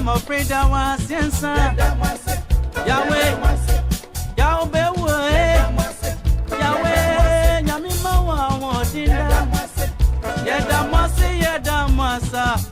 I'm afraid I was inside. Yahweh, Yahweh, Yahweh, Yamima, what in that? Yadamasa, Yadamasa.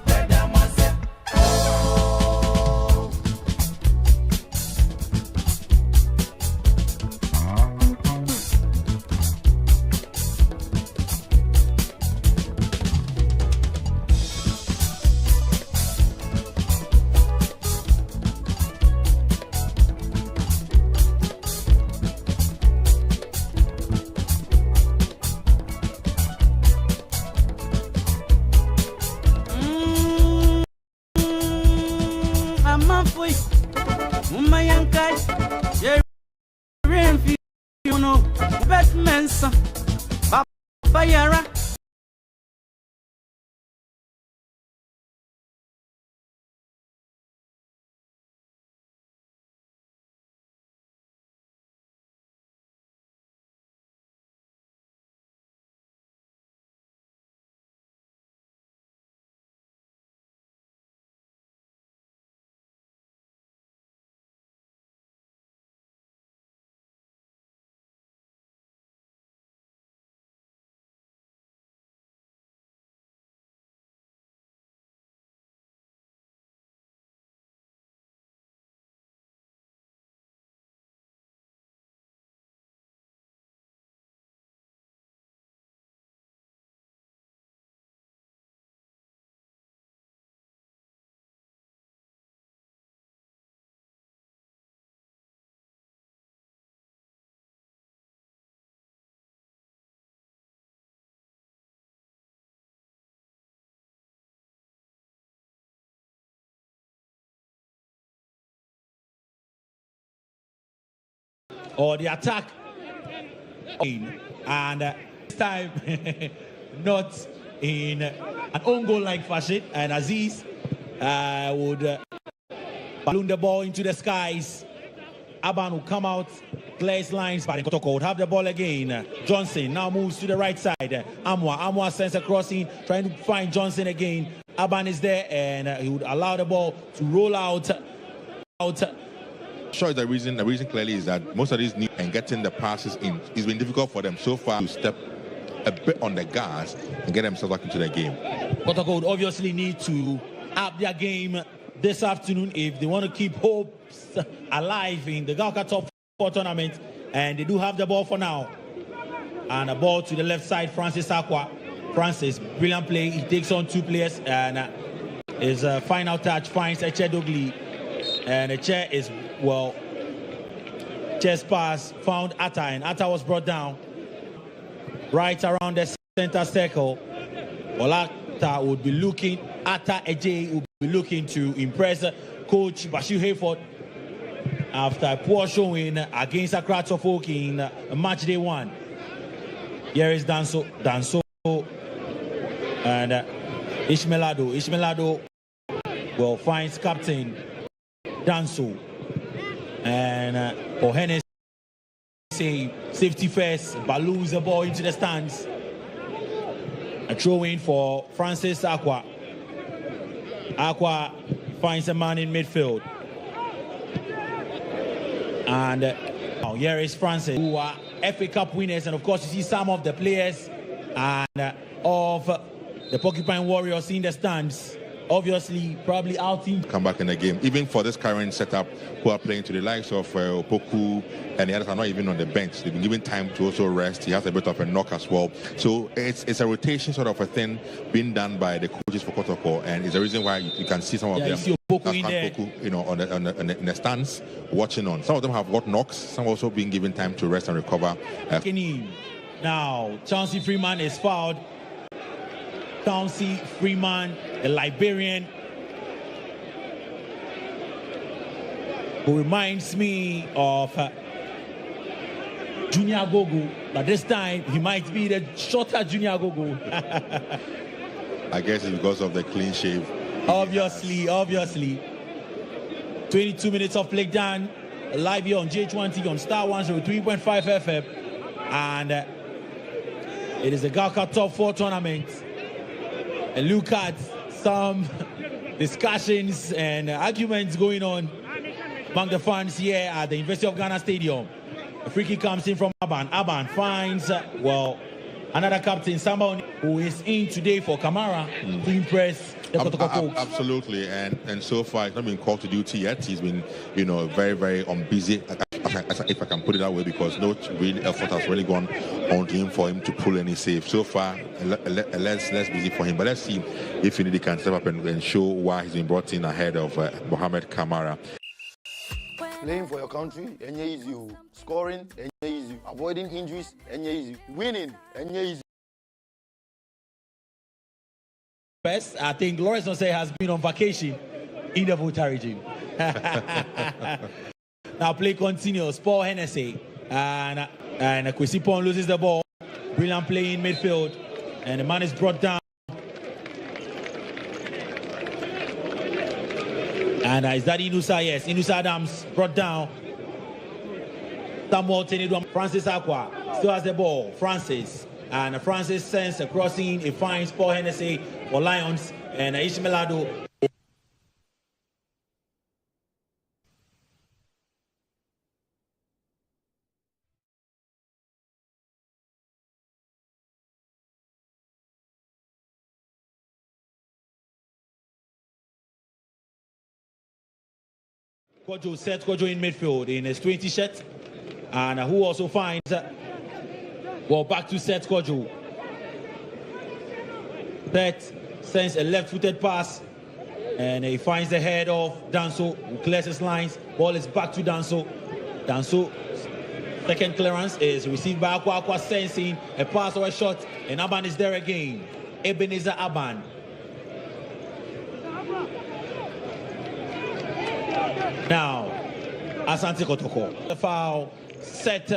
Or the attack, and this time not in an own goal like fashion, and Aziz would balloon the ball into the skies. Aban will come out, clears lines, but Kotoko would have the ball again. Johnson now moves to the right side. Amwa sends a crossing, trying to find Johnson again. Aban is there, and he would allow the ball to roll out. Sure, the reason clearly is that most of these new and getting the passes in, it's been difficult for them so far to step a bit on the gas and get themselves back into the game. Kotoko would obviously need to up their game this afternoon if they want to keep hopes alive in the GALCA Top 4 tournament, and they do have the ball for now. And a ball to the left side, Francis Akwa. Francis, brilliant play. He takes on two players, and his final touch finds Eche Dogli, and Eche is, well, chest pass found Atta, and Atta was brought down right around the center circle. Olata would be looking, Atta Eje would be looking to impress coach Bashir Hayford after a poor showing against Accra Suffolk in match day 1. Here is Danso and Ishmelado well, finds captain Danso, and Ohene say safety first, balloons the ball into the stands. A throw in for Francis Akwa. Akwa finds a man in midfield, and here is Francis, who are FA Cup winners, and of course you see some of the players and of the Porcupine Warriors in the stands. Obviously, probably out team come back in the game. Even for this current setup, who are playing to the likes of Opoku, and the others are not even on the bench. They've been given time to also rest. He has a bit of a knock as well. So it's a rotation sort of a thing being done by the coaches for Kotoko, and it's the reason why you can see some of them. You see Opoku in there. You know, in the stands watching on. Some of them have got knocks. Some also being given time to rest and recover. Now, Chauncey Freeman is fouled. Chauncey Freeman, the Liberian, who reminds me of Junior Gogo, but this time he might be the shorter Junior Gogo. I guess it's because of the clean shave. Obviously. 22 minutes of play done, live here on GH1 TV on Star 103.5 FM, and it is the GALCA Top 4 tournament. And look at some discussions and arguments going on among the fans here at the University of Ghana Stadium. A free kick comes in from Aban. Aban finds, another captain, Samba, who is in today for Kamara to impress the Kotoko folks. Absolutely, and so far he's not been called to duty yet. He's been, very, very busy, if I can put it that way, because no real effort has really gone on to him for him to pull any save. So far, less busy for him. But let's see if he can step up and show why he's been brought in ahead of Mohamed Kamara. Playing for your country, easy. Scoring, easy. Avoiding injuries, easy. Winning, easy. Best, I think Lawrence Onsei has been on vacation in the Volta regime. Now play continues. Paul Hennessy and Kwesi Pong loses the ball. Brilliant play in midfield, and the man is brought down. And is that Inusa? Yes, Inusa Adams brought down. Samuel Tenedum, Francis Aqua still has the ball. Francis sends a crossing. He finds Paul Hennessy for Lions, and Ishmaelado. Kojo sets Kojo in midfield in his 20 shirt, and who also finds back to Seth Kojo. Seth sends a left-footed pass, and he finds the head of Danso, who clears his lines. Ball is back to Danso. Danso, second clearance is received by Aqua. Aqua sensing a pass or a shot, and Aban is there again. Ebenezer Aban. Now, Asante Kotoko. The foul set.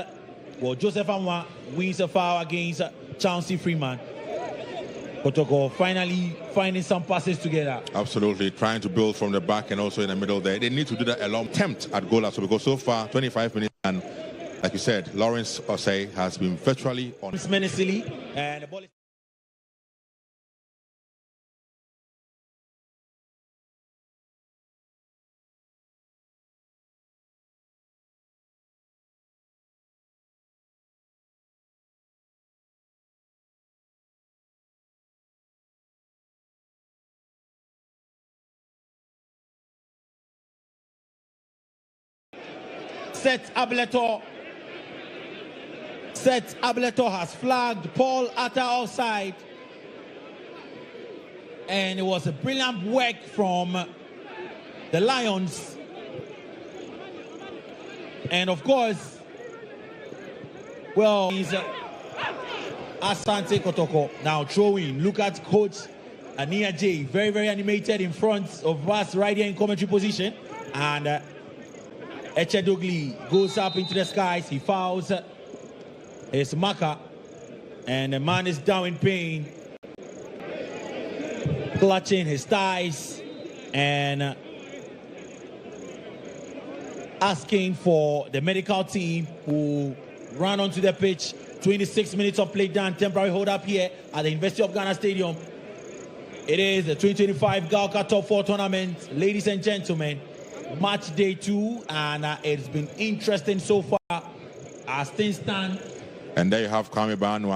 Joseph Amwa wins a foul against Chauncey Freeman. Kotoko finally finding some passes together. Absolutely, trying to build from the back and also in the middle there. They need to do that a long attempt at goal, so because so far 25 minutes, and like you said, Lawrence Onsei has been virtually on. Menacingly, and the ball is Seth Abletor has flagged Paul Atta offside, and it was a brilliant work from the Lions. And of course, he's Asante Kotoko now throwing. Look at coach Ania J, very, very animated in front of us right here in commentary position, and Echedogli goes up into the skies. He fouls his marker, and the man is down in pain, clutching his thighs and asking for the medical team who ran onto the pitch. 26 minutes of play done, temporary hold up here at the University of Ghana Stadium. It is the 2025 GALCA Top 4 tournament, ladies and gentlemen. Match day 2, and it's been interesting so far as things stand. And there you have Kwame Banu.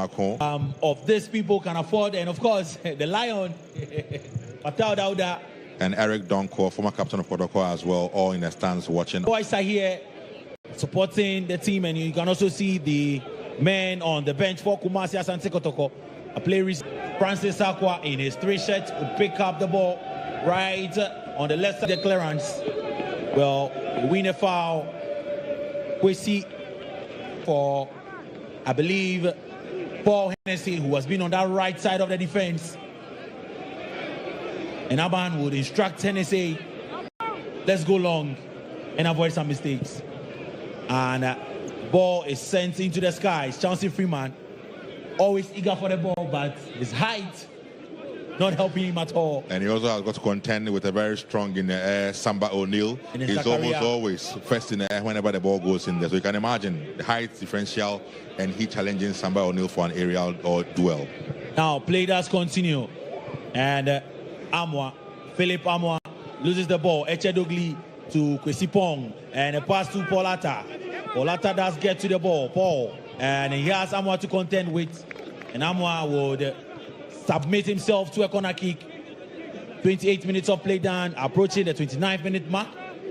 Of these people can afford, and of course the Lion, Patao Dauda, and Eric Donko, former captain of Kotoko as well, all in the stands watching. Boys are here supporting the team, and you can also see the men on the bench for Kumasi Asante Kotoko. A player is Francis Aqua in his 3 shirts would pick up the ball right on the left side of the clearance. Win a foul. We see for, I believe, Paul Hennessy, who has been on that right side of the defense. And Aban would instruct Hennessy, let's go long and avoid some mistakes. And ball is sent into the skies. Chauncey Freeman, always eager for the ball, but his height not helping him at all. And he also has got to contend with a very strong in the air, Samba O'Neill. He's almost always first in the air whenever the ball goes in there. So you can imagine the height differential, and he challenging Samba O'Neill for an aerial or duel. Now, play does continue. And Philip Amwa loses the ball. Echedogli to Kwesi Pong, and a pass to Paul Atta. Paul Atta does get to the ball, Paul, and he has Amwa to contend with, and Amwa would submit himself to a corner kick. 28 minutes of play down, approaching the 29th-minute mark.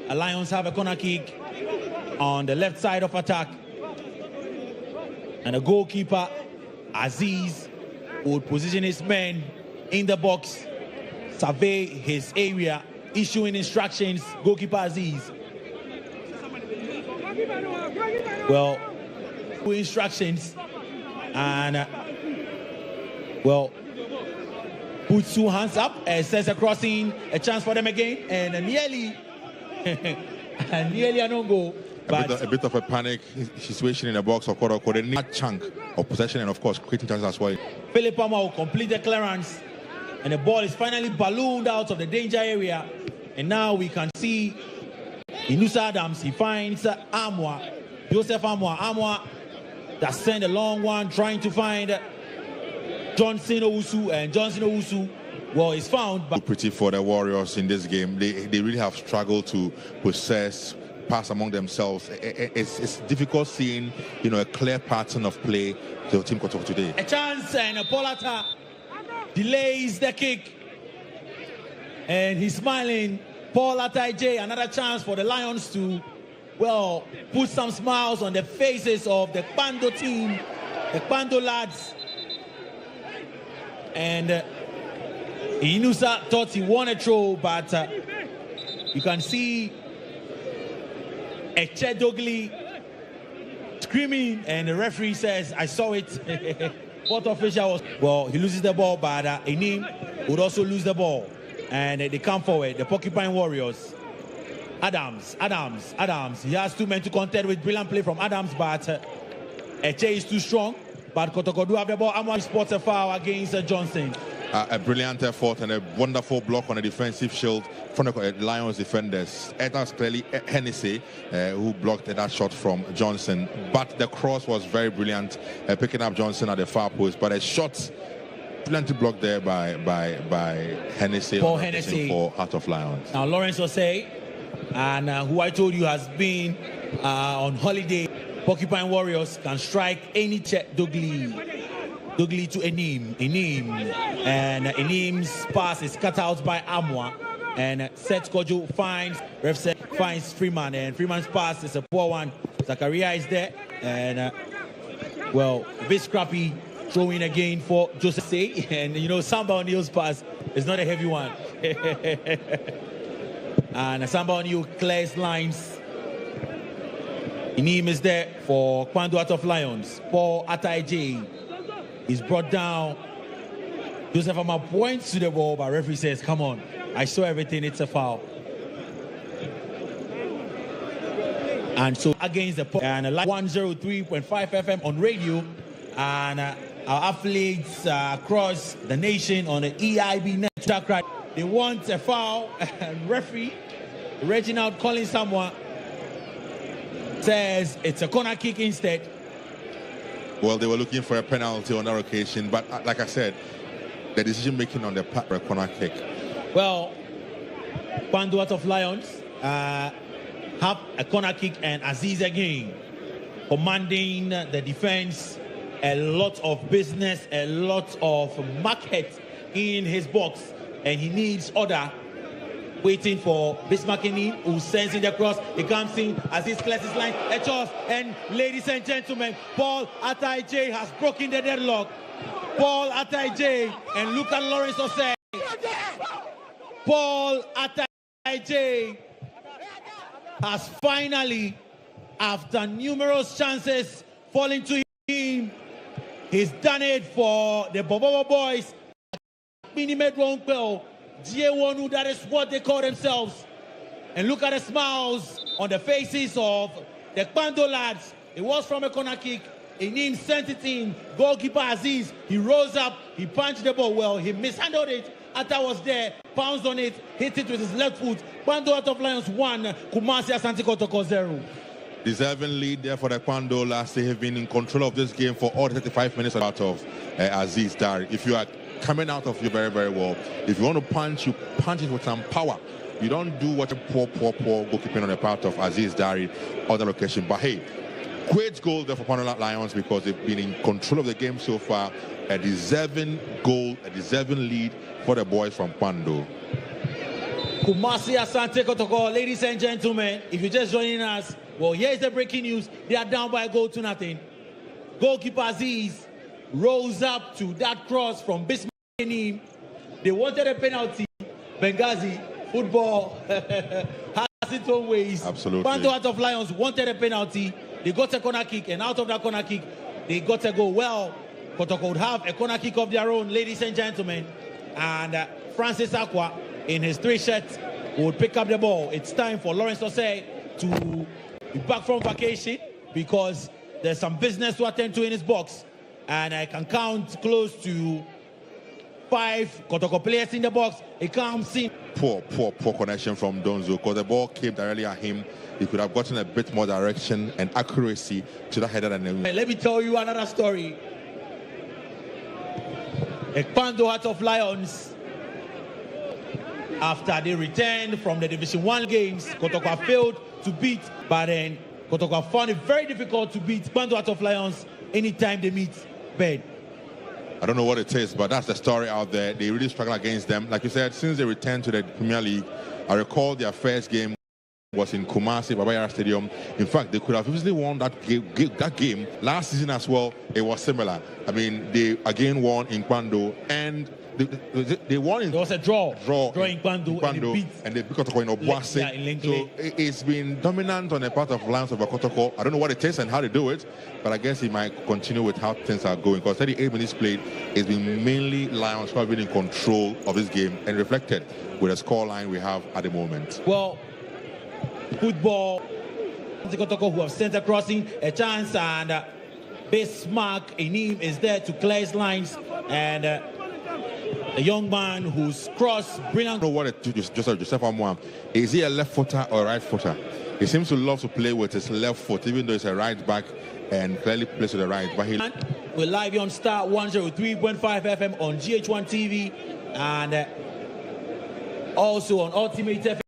The Lions have a corner kick on the left side of attack, and the goalkeeper Aziz would position his men in the box, survey his area, issuing instructions. Goalkeeper Aziz, well, instructions, and well, puts two hands up and says a crossing, a chance for them again, and nearly a no-go. But a bit of a panic situation in the box of Kotoko. They need a chunk of possession and, of course, creating chances as well. Philip Palmer will complete the clearance, and the ball is finally ballooned out of the danger area. And now we can see Inusa Adams. He finds Amwa, Joseph Amwa. Amwa that sent a long one trying to find Johnson Owusu, and Johnson Owusu, well, is found. But pretty for the Warriors in this game. They really have struggled to possess, pass among themselves. It's difficult seeing, a clear pattern of play to Team Kotoko today. A chance, and Paul Atta delays the kick, and he's smiling. Paul Atta, another chance for the Lions to, well, put some smiles on the faces of the Kpando team, the Kpando lads. And Inusa thought he won a throw, but you can see Echedogli screaming, and the referee says, I saw it. Fourth official was, well, he loses the ball, but Enim would also lose the ball. And they come forward, the Porcupine Warriors. Adams. He has two men to contend with. Brilliant play from Adams, but Eche is too strong. But Kotoko do have the ball. Amwa spots a foul against Johnson. A brilliant effort and a wonderful block on the defensive shield from the Lions defenders. It was clearly Hennessy who blocked that shot from Johnson. But the cross was very brilliant, picking up Johnson at the far post. But a shot, plenty blocked there by Hennessy. Paul Hennessy for Heart of Lions. Now Lawrence Osei, and who I told you has been on holiday. Porcupine Warriors can strike any check. Dugli to Enim, and Enim's pass is cut out by Amwa, and Seth Kojo finds Freeman, and Freeman's pass is a poor one. Zakaria is there, and well, a bit scrappy throwing again for Joseph Say, and Samba O'Neill's pass is not a heavy one. And Samba O'Neill clears lines. Enim is there for Kpando Heart of Lions. Paul Atta is brought down. Joseph Amma points to the ball, but referee says, come on, I saw everything, it's a foul. And so against the and 103.5 FM on radio, and our athletes across the nation on the EIB network, they want a foul, and referee Reginald Collins someone says it's a corner kick instead. Well, they were looking for a penalty on that occasion, but like I said, the decision making on the part for a corner kick. Well, Kpando Heart of Lions have a corner kick, and Aziz again commanding the defense. A lot of business, a lot of market in his box, and he needs order. Waiting for Bismarck Enim, who sends in the cross. He comes in as he clears his line. A toss, and ladies and gentlemen, Paul Atta has broken the deadlock. Paul Atta, and look at Lawrence Osei. Paul Atta has finally, after numerous chances falling to him, he's done it for the Bobobo boys. Mini-made wrong bell. G1, that is what they call themselves. And look at the smiles on the faces of the Kpando lads. It was from a corner kick. Enim sent it in. Goalkeeper Aziz, he rose up, he punched the ball well, he mishandled it. Atta was there, pounced on it, hit it with his left foot. Kpando Heart of Lions 1, Kumasi Asante Kotoko 0. Deserving lead there for the Kpando lads. They have been in control of this game for all 35 minutes out of Aziz Dari. If you are coming out of you very, very well, if you want to punch, you punch it with some power. You don't do what a poor goalkeeping on the part of Aziz Dari on the location. But hey, great goal there for Panola Lions because they've been in control of the game so far. A deserving goal, a deserving lead for the boys from Pando. Kumasi Asante Kotoko, ladies and gentlemen, if you're just joining us, well, here's the breaking news. They are down by a goal to nothing. Goalkeeper Aziz rose up to that cross from Bismarck. They wanted a penalty. Benghazi, football has its own ways. Absolutely. Pando Heart of Lions wanted a penalty. They got a corner kick, and out of that corner kick, they got a goal. Well, Kotoko would have a corner kick of their own, ladies and gentlemen. And Francis Aqua, in his 3 shirts, would pick up the ball. It's time for Lawrence Osei to be back from vacation because there's some business to attend to in his box. And I can count close to 5 Kotoko players in the box. He can't see. Poor connection from Donzo because the ball came directly at him. He could have gotten a bit more direction and accuracy to the header. And let me tell you another story. A Pando Heart of Lions, after they returned from the Division 1 games, Kotoko failed to beat, but then Kotoko found it very difficult to beat Pando Heart of Lions anytime they meet Ben. I don't know what it is, but that's the story out there. They really struggle against them. Like you said, since they returned to the Premier League, I recall their first game was in Kumasi, Babayara Stadium. In fact, they could have easily won that game. Last season as well, it was similar. I mean, they again won in Pando, and they won in... There was a draw in Pando, and they beat Kotoko in Obuasi. Yeah, in so it's been dominant on the part of Lions over Kotoko. I don't know what it is and how they do it, but I guess he might continue with how things are going, because 38 minutes played, it's been mainly Lions who have been in control of this game and reflected with the scoreline we have at the moment. Well, football, Kotoko who have sent a crossing, a chance, and Bismarck Enim is there to clear his lines, and a young man who's crossed brilliant. I don't know what it is, Joseph Amwa. Is he a left footer or right footer? He seems to love to play with his left foot, even though he's a right back and clearly plays with the right. But we're live on Star 103.5 FM on GH1 TV and also on Ultimate FM.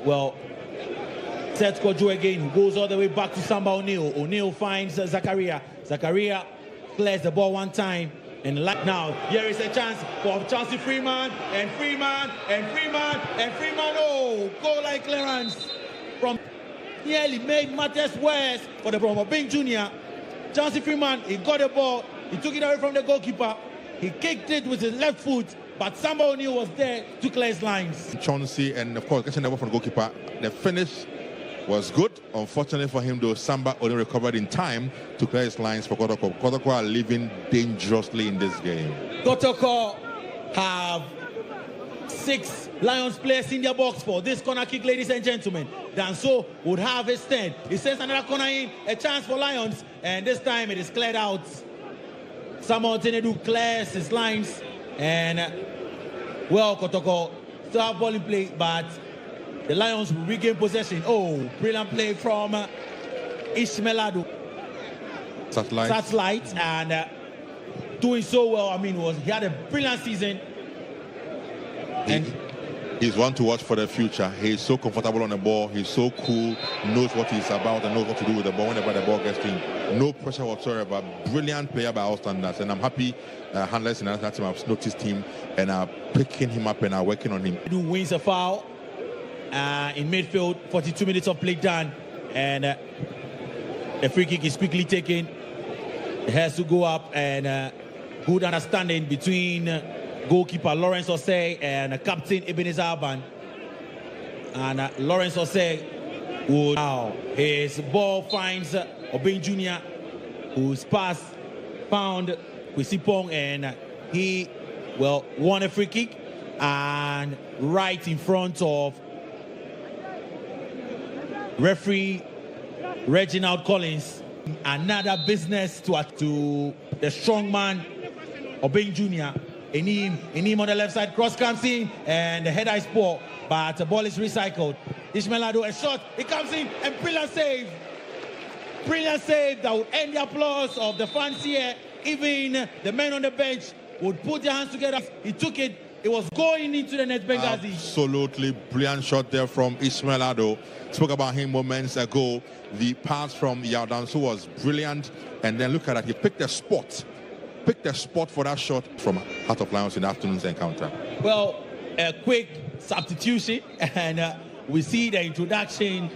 Well, Seth Kojo again, who goes all the way back to Samba O'Neal. O'Neal finds Zakaria. Zakaria clears the ball one time. And like now, here is a chance for Chauncey Freeman, and Freeman, and Freeman, and Freeman. Oh, goal line clearance from nearly made matters worse for the Bromo Bing Jr. Chauncey Freeman, he got the ball, he took it away from the goalkeeper, he kicked it with his left foot, but Samba O'Neal was there to clear his lines. Chauncey, and of course, catching the ball from the goalkeeper. The finish was good. Unfortunately for him, though, Samba only recovered in time to clear his lines for Kotoko. Kotoko are living dangerously in this game. Kotoko have 6 Lions players in their box for this corner kick, ladies and gentlemen. Danso would have his 10. He sends another corner in, a chance for Lions, and this time it is cleared out. Samuel Tenedu clears his lines, and well, Kotoko still have ball in play, but the Lions will regain possession. Oh, brilliant play from Ishmelado. Satellite, and doing so well. I mean, he had a brilliant season. And he's one to watch for the future. He's so comfortable on the ball. He's so cool, knows what he's about and knows what to do with the ball whenever the ball gets to him. No pressure whatsoever. Brilliant player by all standards. And I'm happy handlers in that team have noticed him and are picking him up and are working on him. Who wins a foul in midfield, 42 minutes of play done. And the free kick is quickly taken. It has to go up, and good understanding between goalkeeper Lawrence Osei and captain Ebenezer Aban. And Lawrence Osei would now his ball finds Obeng Jr., whose pass found Kwisipong, and he won a free kick and right in front of referee Reginald Collins. Another business to the strong man Obeng Jr. Enim on the left side, cross comes in, and the header is poor, but the ball is recycled. Ismail Ado, a shot. It comes in and brilliant save. Brilliant save that would end the applause of the fans here. Even the men on the bench would put their hands together. He took it. It was going into the net, Benghazi. Absolutely brilliant shot there from Ismail Ado. Spoke about him moments ago. The pass from Yaudansu was brilliant. And then look at that. He picked a spot. Picked a spot for that shot from Heart of Lions in the afternoon's encounter. Well, a quick substitution. And we see the introduction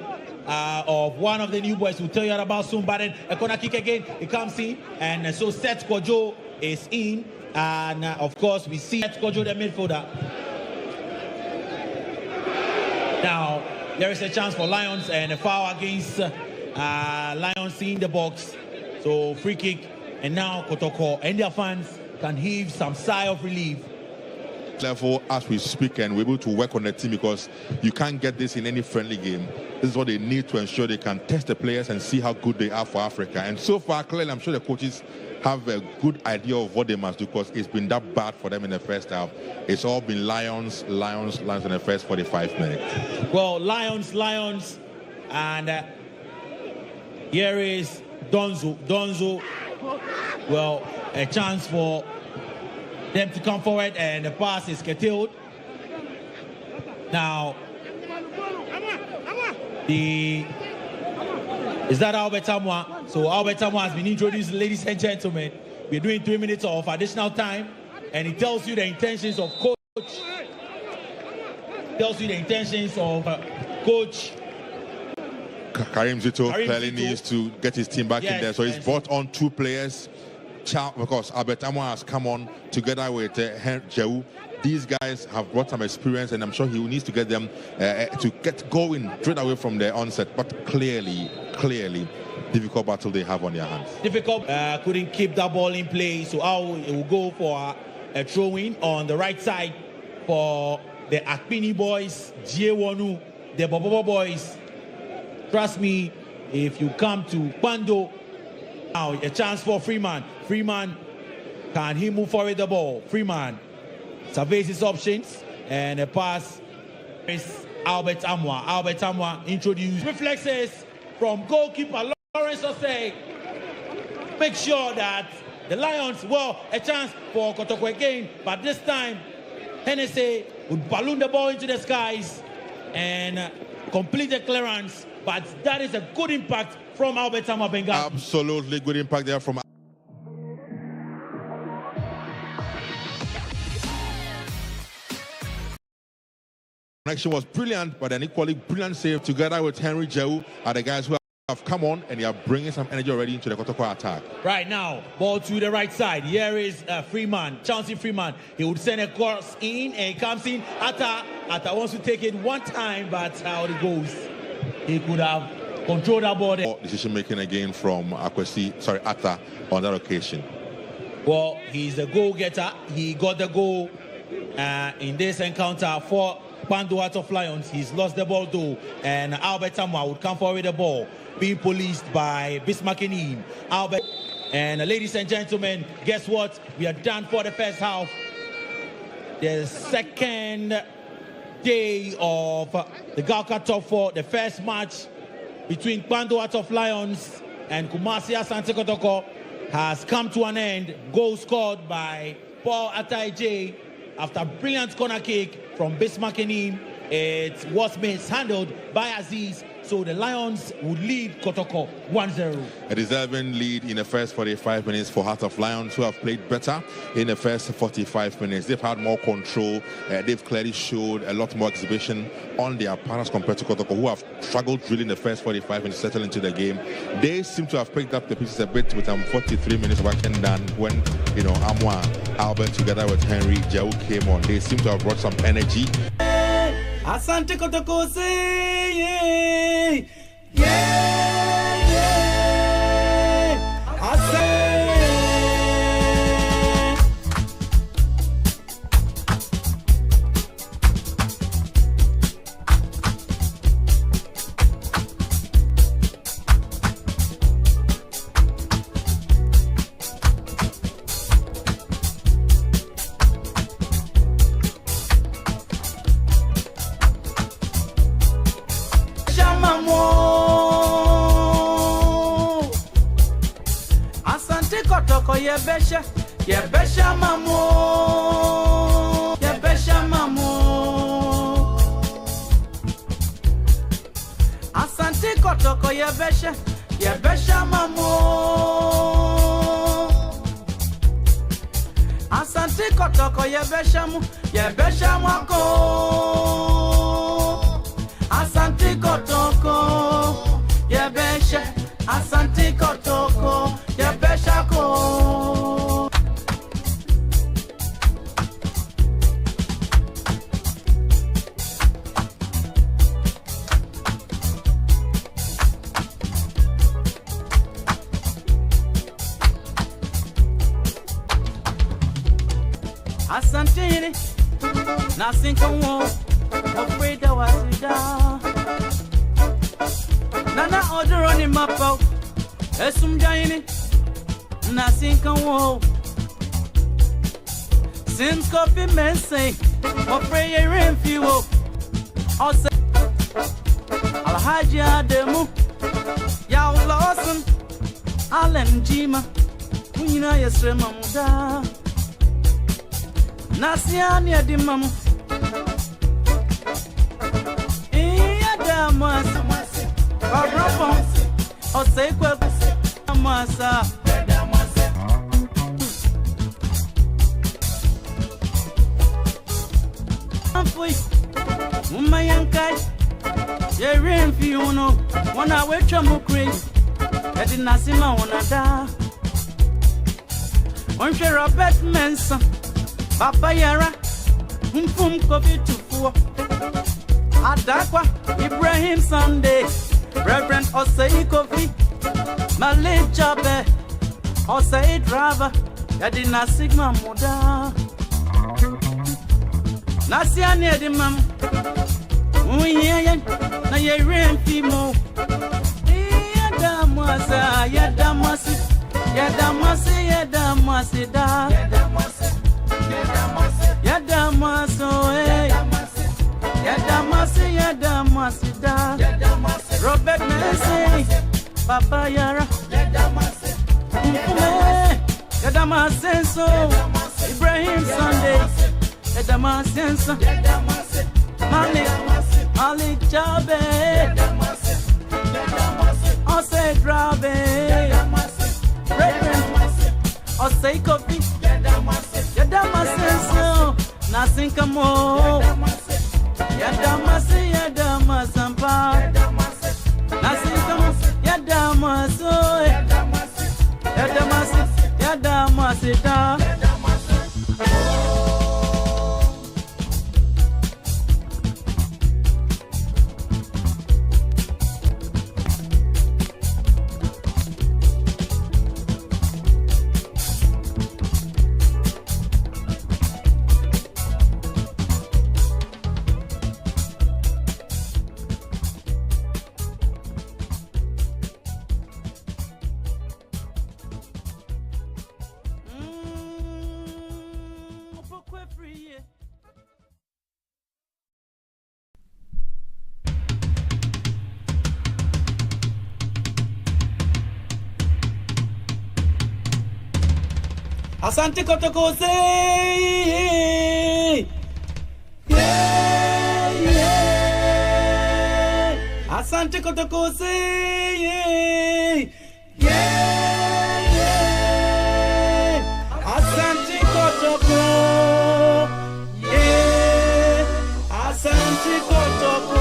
of one of the new boys. We'll tell you about soon. But then a corner kick again. It comes in. And so Seth Kojo is in. And of course, we see Kojo, the midfielder. Now, there is a chance for Lions and a foul against Lions in the box. So, free kick. And now, Kotoko and their fans can heave some sigh of relief. Level as we speak, and we're able to work on the team because you can't get this in any friendly game. This is what they need to ensure they can test the players and see how good they are for Africa. And so far, clearly, I'm sure the coaches have a good idea of what they must do because it's been that bad for them in the first half. It's all been Lions in the first 45 minutes. Well, Lions, and here is Donzo. Well, a chance for them to come forward, and the pass is curtailed. Now, is that Albert Tamwa? So Albert Tamwa has been introduced, ladies and gentlemen. We're doing 3 minutes of additional time, and it tells you the intentions of coach. Tells you the intentions of coach. Karim Zito clearly needs to get his team back in there. So he's brought on 2 players. Because Albert Tamwa has come on together with Jehu. These guys have brought some experience, and I'm sure he needs to get them to get going straight away from the onset. But clearly, difficult battle they have on their hands. Difficult. Couldn't keep that ball in play. So it will go for a throw-in on the right side for the Akpini boys, J1U, the Bobobo boys. Trust me, if you come to Pando, now a chance for Freeman. Freeman, can he move forward the ball? Freeman surveys his options, and a pass is Albert Tamwa. Albert Tamwa introduced reflexes from goalkeeper Lawrence Osei. Make sure that the Lions, well, a chance for Kotoko again, but this time Hennessy would balloon the ball into the skies and complete the clearance. But that is a good impact from Albert Tamwa Benghazi. Absolutely good impact there from connection was brilliant, but an equally brilliant save together with Henry Jehu are the guys who have come on and they are bringing some energy already into the Kotoko attack. Right now, ball to the right side. Here is Freeman, Chauncey Freeman. He would send a cross in, and he comes in. Atta wants to take it one time, but how it goes. He could have controlled that ball there. Decision making again from Atta on that occasion. Well, he's the goal getter. He got the goal in this encounter for Pando Heart of Lions. He's lost the ball though, and Albert Tamwa would come forward with the ball, being policed by Bismarckenim. Albert, and ladies and gentlemen, guess what? We are done for the first half. The second day of the GALCA Top 4, the first match between Pando Heart of Lions and Kumasi Asante Kotoko has come to an end. Goal scored by Paul Ataije after a brilliant corner kick from Bismarckenim. It was mishandled by Aziz, so the Lions would lead Kotoko 1-0. A deserving lead in the first 45 minutes for Heart of Lions, who have played better in the first 45 minutes. They've had more control. They've clearly showed a lot more exhibition on their partners compared to Kotoko, who have struggled really in the first 45 minutes to settle into the game. They seem to have picked up the pieces a bit with 43 minutes working done when, Amwa, Albert together with Henry Jehu came on. They seem to have brought some energy. Asante Kotoko say yeah. Yebesha mamo. Yebesha mamo. Asante Kotoko Yebesha mamo. Asante Kotoko Yebesha mwako. Asante Kotoko Yebesha. Asante Kotoko Yebesha ko. Asante Nasinka wo afraid I was down. Nana order on him up. Esum jaini Nasinka wo. Since coffee men say afraid I rain fuel. Also Alhaji Ademu Yaw Lawson Allen Jima Wina Yesrema Muda Nasiani Adimamu Iya Damasa Barabon Osekwe Damasa Ampui Umayankai Yerin Fiuno Wana Wecha Mukri Edi Nasima Wanada Onche Robert Mensa Papa Yara, Mfum Kofi Tufua, Adakwa, Ibrahim Sunday, Reverend Osei Kofi, Malay Chabe, Osei Driver, Yadina Sigma Muda, Nasiani Edimam, Uyen, Nayerin Fimo, Yadamasa, Yadamasi, Yadamasi, Yadamasi, Yadamaso, Yadamasi, Robert Messi, Papa Yara, Yadamasenso, Ibrahim Sunday, Yadamasenso, Malik Chabe, Ose Drabe, Reverend Osei Kofi, Yadamasenso, Nasinka mo, Yadamasampa, Nasinka mo, Yadamaso, Yadamasita. Asante Kotoko say, yeah. Asante Kotoko say, yeah. Asante Kotoko, yeah. Asante Kotoko.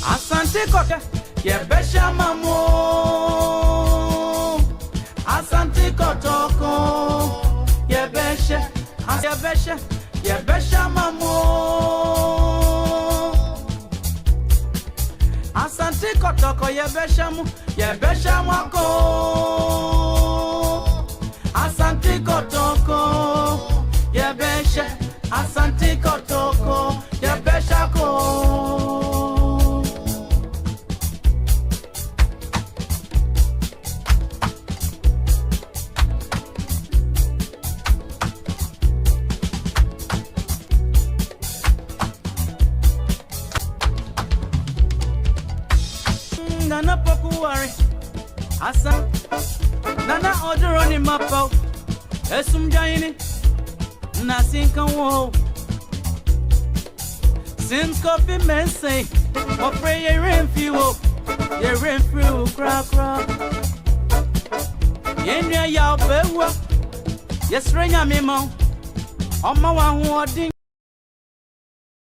Asante Kotoko, Yebesha mamo. Asante Kotoko, Yebesha mamo. Asante Kotoko, Yebesha mwako. Asante Kotoko, Yebesha. Asante Kotoko, Yebesha ko. worry. Asa Nana order on him up. Esum Jaini Nasin can wo. Since coffee men say, or pray a rain fuel, your rain fuel crack. Yenya yaw bewa, yes, ring a memo. On my one wording,